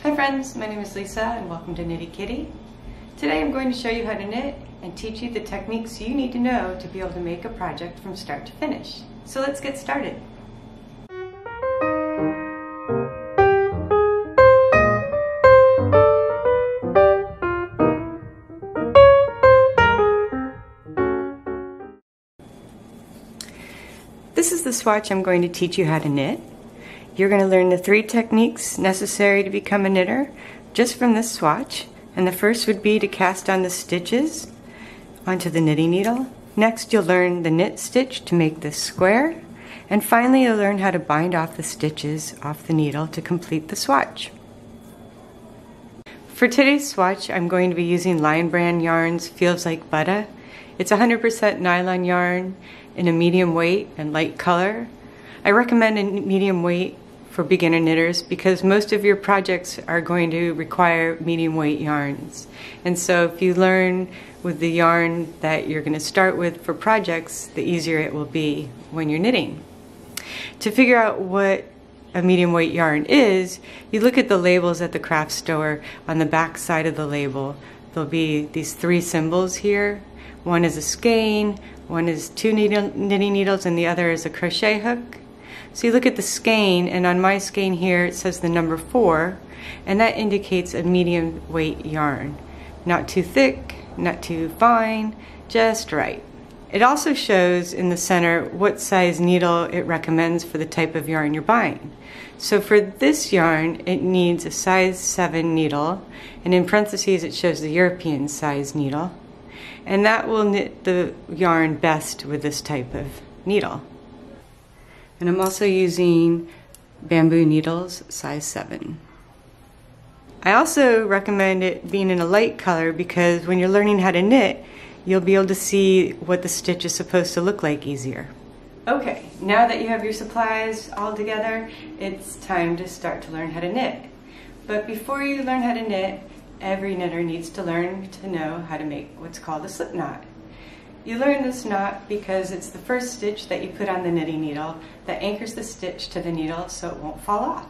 Hi friends, my name is Lisa and welcome to Knitty Kitty. Today I'm going to show you how to knit and teach you the techniques you need to know to be able to make a project from start to finish. So let's get started. This is the swatch I'm going to teach you how to knit. You're going to learn the 3 techniques necessary to become a knitter just from this swatch. And the first would be to cast on the stitches onto the knitting needle. Next you'll learn the knit stitch to make this square. And finally you'll learn how to bind off the stitches off the needle to complete the swatch. For today's swatch I'm going to be using Lion Brand Yarns Feels Like Butter. It's 100% nylon yarn in a medium weight and light color. I recommend a medium weight for beginner knitters because most of your projects are going to require medium weight yarns. And so if you learn with the yarn that you're going to start with for projects, the easier it will be when you're knitting. To figure out what a medium weight yarn is, you look at the labels at the craft store. On the back side of the label there'll be these 3 symbols here. One is a skein, one is 2 knitting needles, and the other is a crochet hook. So you look at the skein, and on my skein here it says the number 4, and that indicates a medium weight yarn. Not too thick, not too fine, just right. It also shows in the center what size needle it recommends for the type of yarn you're buying. So for this yarn it needs a size 7 needle, and in parentheses it shows the European size needle. And that will knit the yarn best with this type of needle. And I'm also using bamboo needles, size 7. I also recommend it being in a light color because when you're learning how to knit, you'll be able to see what the stitch is supposed to look like easier. Okay, now that you have your supplies all together, it's time to start to learn how to knit. But before you learn how to knit, every knitter needs to learn to know how to make what's called a slip knot. You learn this knot because it's the first stitch that you put on the knitting needle that anchors the stitch to the needle so it won't fall off.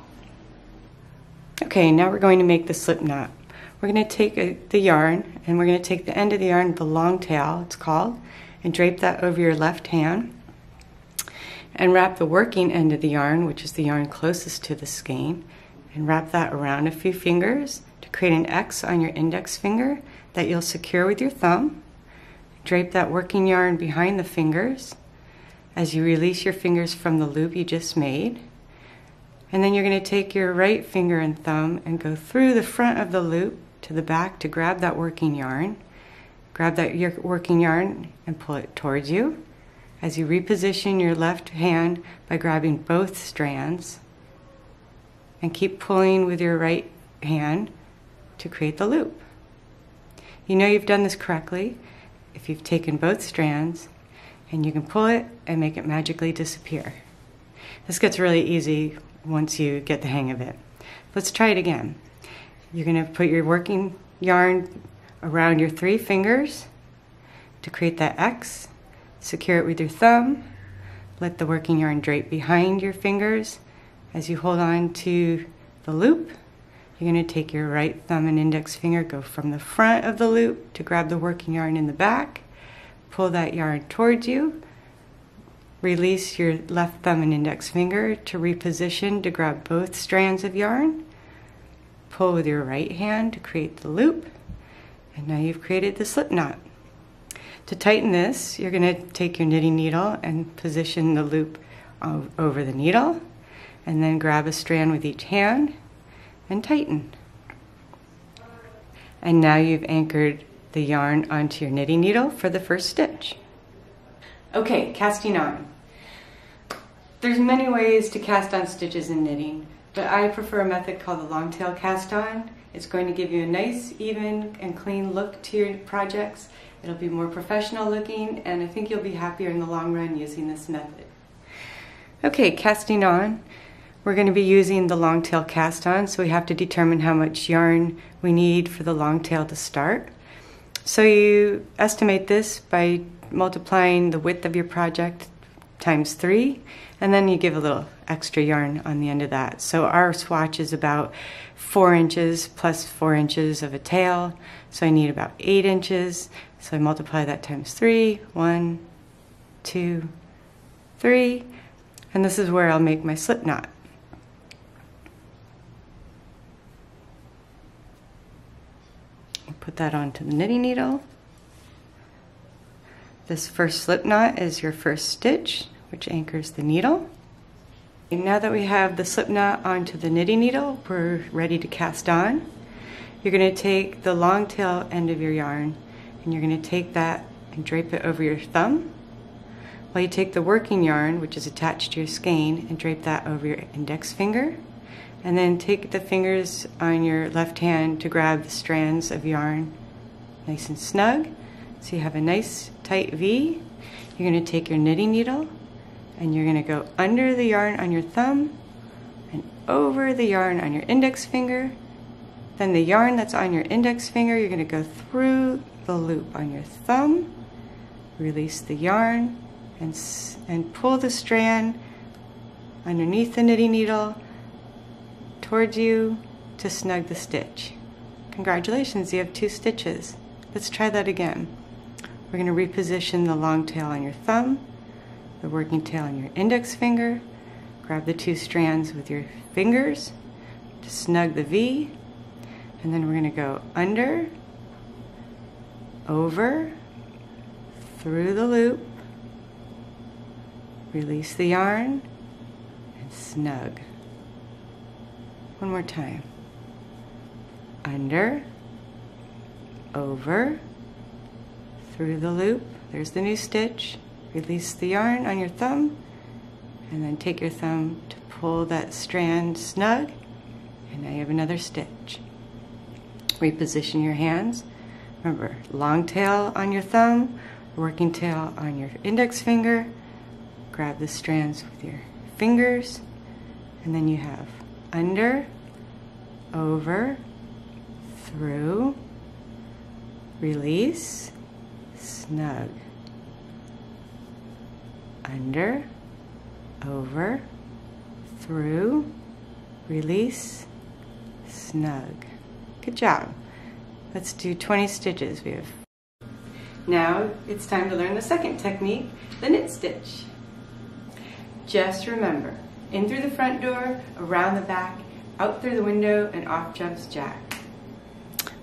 Okay, now we're going to make the slip knot. We're going to take the yarn and we're going to take the end of the yarn, the long tail it's called, and drape that over your left hand and wrap the working end of the yarn, which is the yarn closest to the skein, and wrap that around a few fingers to create an X on your index finger that you'll secure with your thumb. Drape that working yarn behind the fingers as you release your fingers from the loop you just made. And then you're going to take your right finger and thumb and go through the front of the loop to the back to grab that working yarn. Grab that working yarn and pull it towards you as you reposition your left hand by grabbing both strands, and keep pulling with your right hand to create the loop. You know you've done this correctly if you've taken both strands and you can pull it and make it magically disappear. This gets really easy once you get the hang of it. Let's try it again. You're going to put your working yarn around your 3 fingers to create that X, secure it with your thumb, let the working yarn drape behind your fingers. As you hold on to the loop, you're going to take your right thumb and index finger, go from the front of the loop to grab the working yarn in the back, pull that yarn towards you, release your left thumb and index finger to reposition to grab both strands of yarn, pull with your right hand to create the loop, and now you've created the slip knot. To tighten this, you're going to take your knitting needle and position the loop over the needle, and then grab a strand with each hand and tighten. And now you've anchored the yarn onto your knitting needle for the first stitch. Okay, casting on. There's many ways to cast on stitches in knitting, but I prefer a method called the long tail cast on. It's going to give you a nice, even, and clean look to your projects. It'll be more professional looking, and I think you'll be happier in the long run using this method. Okay, casting on. We're going to be using the long tail cast on, so we have to determine how much yarn we need for the long tail to start. So you estimate this by multiplying the width of your project times 3, and then you give a little extra yarn on the end of that. So our swatch is about 4 inches plus 4 inches of a tail, so I need about 8 inches. So I multiply that times 3, 1, 2, 3, and this is where I'll make my slip knot. Put that onto the knitting needle. This first slip knot is your first stitch, which anchors the needle. And now that we have the slip knot onto the knitting needle, we're ready to cast on. You're going to take the long tail end of your yarn and you're going to take that and drape it over your thumb, while you take the working yarn, which is attached to your skein, and drape that over your index finger. And then take the fingers on your left hand to grab the strands of yarn nice and snug. So you have a nice tight V. You're going to take your knitting needle and you're going to go under the yarn on your thumb and over the yarn on your index finger. Then the yarn that's on your index finger, you're going to go through the loop on your thumb, release the yarn, and pull the strand underneath the knitting needle towards you to snug the stitch. Congratulations, you have 2 stitches. Let's try that again. We're going to reposition the long tail on your thumb, the working tail on your index finger, grab the 2 strands with your fingers to snug the V, and then we're going to go under, over, through the loop, release the yarn, and snug. One more time. Under, over, through the loop. There's the new stitch. Release the yarn on your thumb, and then take your thumb to pull that strand snug, and now you have another stitch. Reposition your hands. Remember, long tail on your thumb, working tail on your index finger. Grab the strands with your fingers, and then you have under, over, through, release, snug. Under, over, through, release, snug. Good job. Let's do 20 stitches. We have. Now it's time to learn the second technique, the knit stitch. Just remember, in through the front door, around the back, out through the window, and off jumps Jack.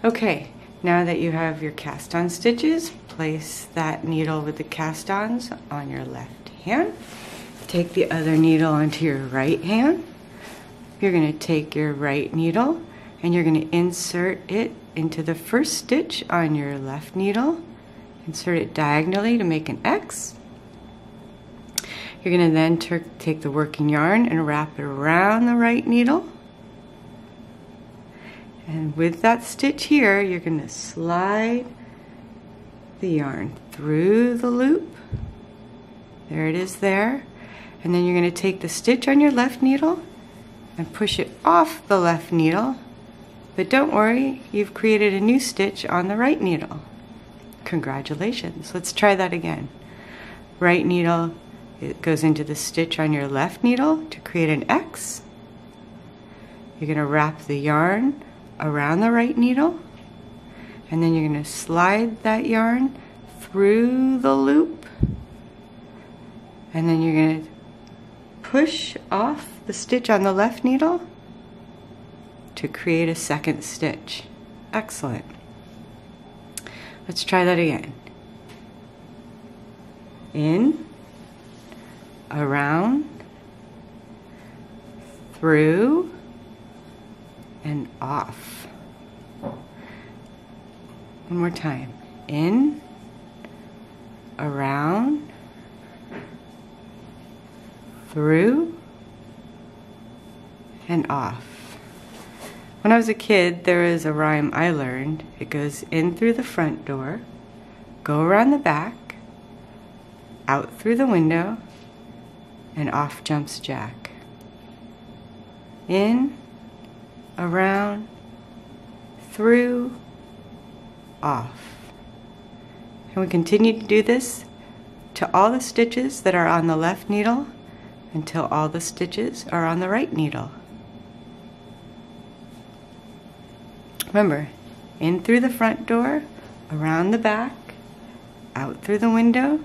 Okay, now that you have your cast-on stitches, place that needle with the cast-ons on your left hand. Take the other needle onto your right hand. You're going to take your right needle and you're going to insert it into the first stitch on your left needle. Insert it diagonally to make an X. You're going to then take the working yarn and wrap it around the right needle. And with that stitch here, you're going to slide the yarn through the loop. There it is there. And then you're going to take the stitch on your left needle and push it off the left needle. But don't worry, you've created a new stitch on the right needle. Congratulations. Let's try that again. Right needle, it goes into the stitch on your left needle to create an X. You're going to wrap the yarn around the right needle, and then you're going to slide that yarn through the loop, and then you're going to push off the stitch on the left needle to create a second stitch. Excellent. Let's try that again. In, around, through, and off. One more time. In, around, through, and off. When I was a kid, there was a rhyme I learned. It goes in through the front door, go around the back, out through the window, and off jumps Jack. In, around, through, off. And we continue to do this to all the stitches that are on the left needle until all the stitches are on the right needle. Remember, in through the front door, around the back, out through the window,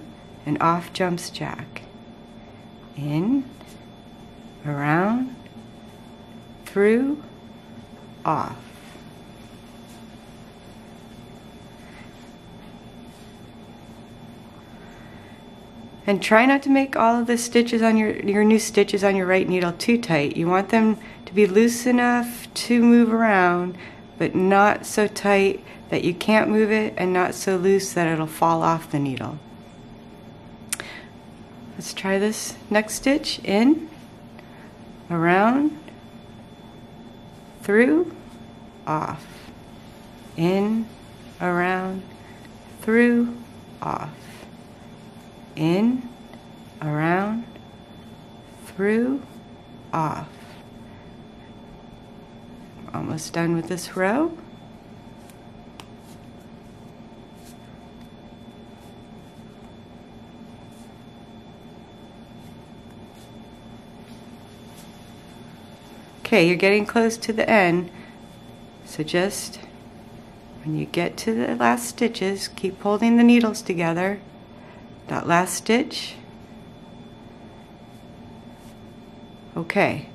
and off jumps Jack. In, around, through, off. And try not to make all of the stitches on your new stitches on your right needle too tight. You want them to be loose enough to move around, but not so tight that you can't move it, and not so loose that it'll fall off the needle. Let's try this next stitch. In, around, through, off. In, around, through, off. In, around, through, off. Almost done with this row. Okay, you're getting close to the end, so just when you get to the last stitches, keep holding the needles together. That last stitch. Okay,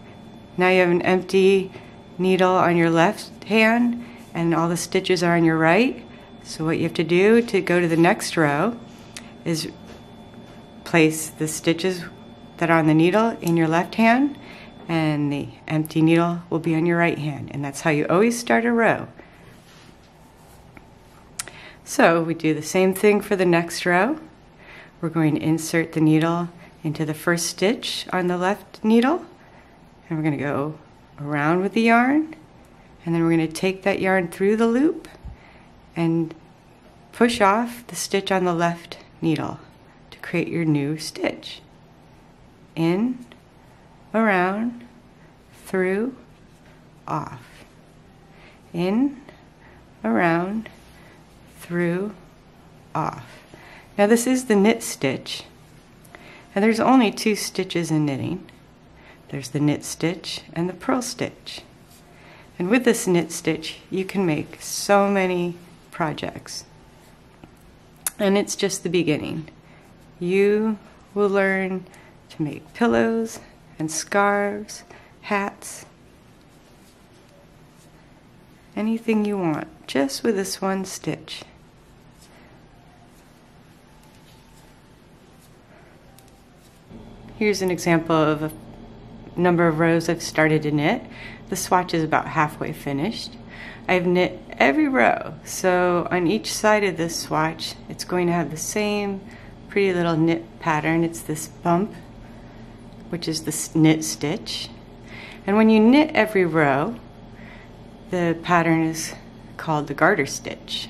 now you have an empty needle on your left hand and all the stitches are on your right. So what you have to do to go to the next row is place the stitches that are on the needle in your left hand, and the empty needle will be on your right hand. And that's how you always start a row. So we do the same thing for the next row. We're going to insert the needle into the first stitch on the left needle, and we're going to go around with the yarn, and then we're going to take that yarn through the loop and push off the stitch on the left needle to create your new stitch. In, around, through, off. In, around, through, off. Now this is the knit stitch, and there's only 2 stitches in knitting. There's the knit stitch and the purl stitch. And with this knit stitch, you can make so many projects. And it's just the beginning. You will learn to make pillows and scarves, hats, anything you want, just with this one stitch. Here's an example of a number of rows I've started to knit. The swatch is about halfway finished. I've knit every row, so on each side of this swatch it's going to have the same pretty little knit pattern. It's this bump, which is the knit stitch. And when you knit every row, the pattern is called the garter stitch.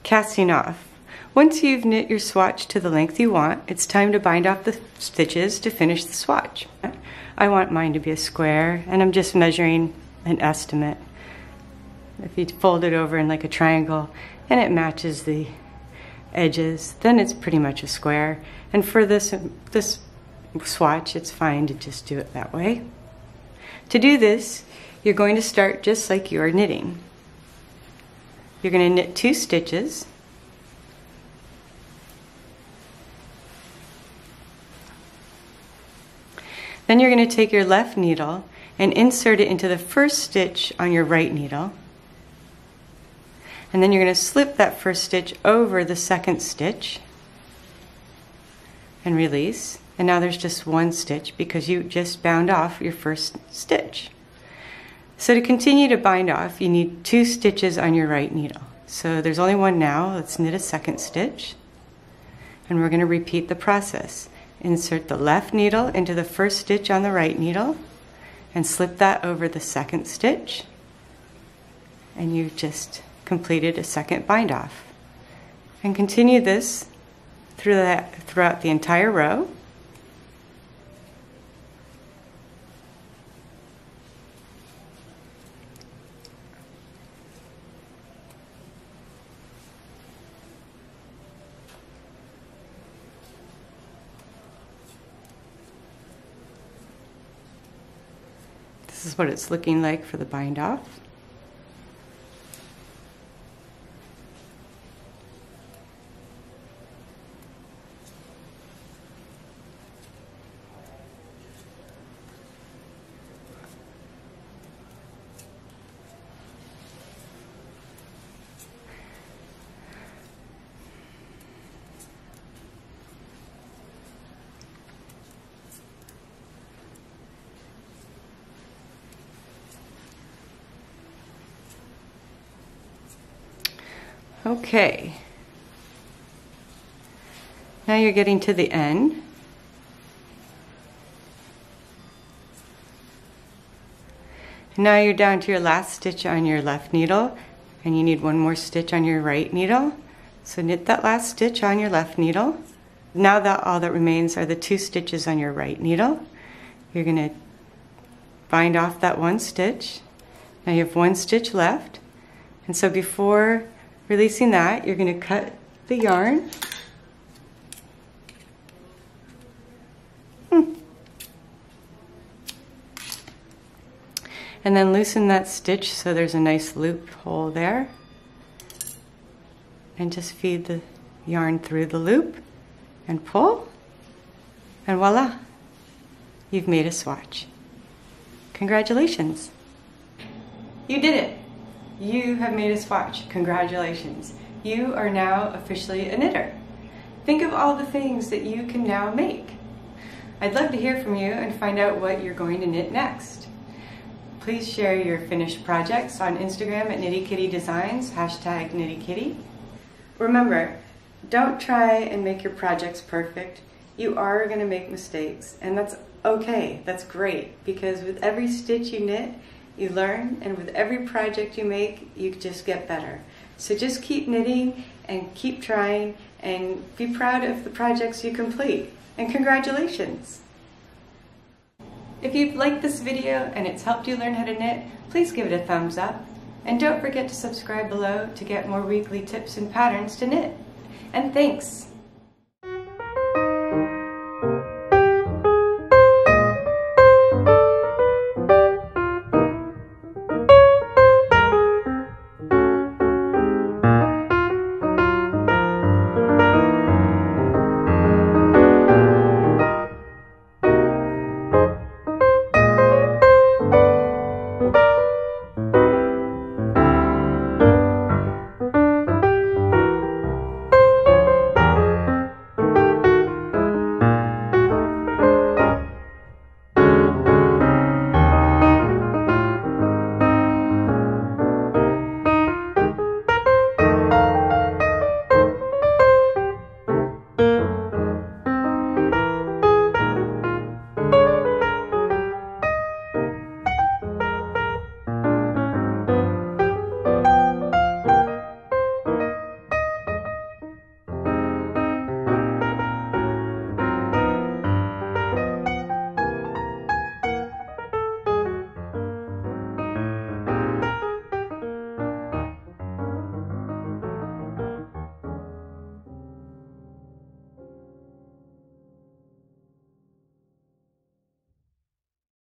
Casting off. Once you've knit your swatch to the length you want, it's time to bind off the stitches to finish the swatch. I want mine to be a square, and I'm just measuring an estimate. If you fold it over in like a triangle and it matches the edges, then it's pretty much a square. And for this swatch, it's fine to just do it that way. To do this, you're going to start just like you are knitting. You're going to knit 2 stitches. Then you're going to take your left needle and insert it into the first stitch on your right needle. And then you're going to slip that first stitch over the second stitch and release. And now there's just 1 stitch because you just bound off your first stitch. So to continue to bind off, you need 2 stitches on your right needle. So there's only 1 now. Let's knit a second stitch. And we're going to repeat the process. Insert the left needle into the first stitch on the right needle and slip that over the second stitch, and you've just completed a second bind off. And continue this throughout the entire row. This is what it's looking like for the bind off. Okay, now you're getting to the end. Now you're down to your last stitch on your left needle, and you need one more stitch on your right needle. So knit that last stitch on your left needle. Now that all that remains are the 2 stitches on your right needle. You're going to bind off that 1 stitch. Now you have 1 stitch left, and so before releasing that, you're going to cut the yarn. And then loosen that stitch so there's a nice loop hole there. And just feed the yarn through the loop and pull. And voila, you've made a swatch. Congratulations. You did it. You have made a swatch. Congratulations. You are now officially a knitter. Think of all the things that you can now make. I'd love to hear from you and find out what you're going to knit next. Please share your finished projects on Instagram at NittyKittyDesigns, #NittyKitty. Remember, don't try and make your projects perfect. You are going to make mistakes, and that's okay. That's great, because with every stitch you knit, you learn, and with every project you make, you just get better. So just keep knitting and keep trying and be proud of the projects you complete. And congratulations! If you've liked this video and it's helped you learn how to knit, please give it a thumbs up. And don't forget to subscribe below to get more weekly tips and patterns to knit. And thanks!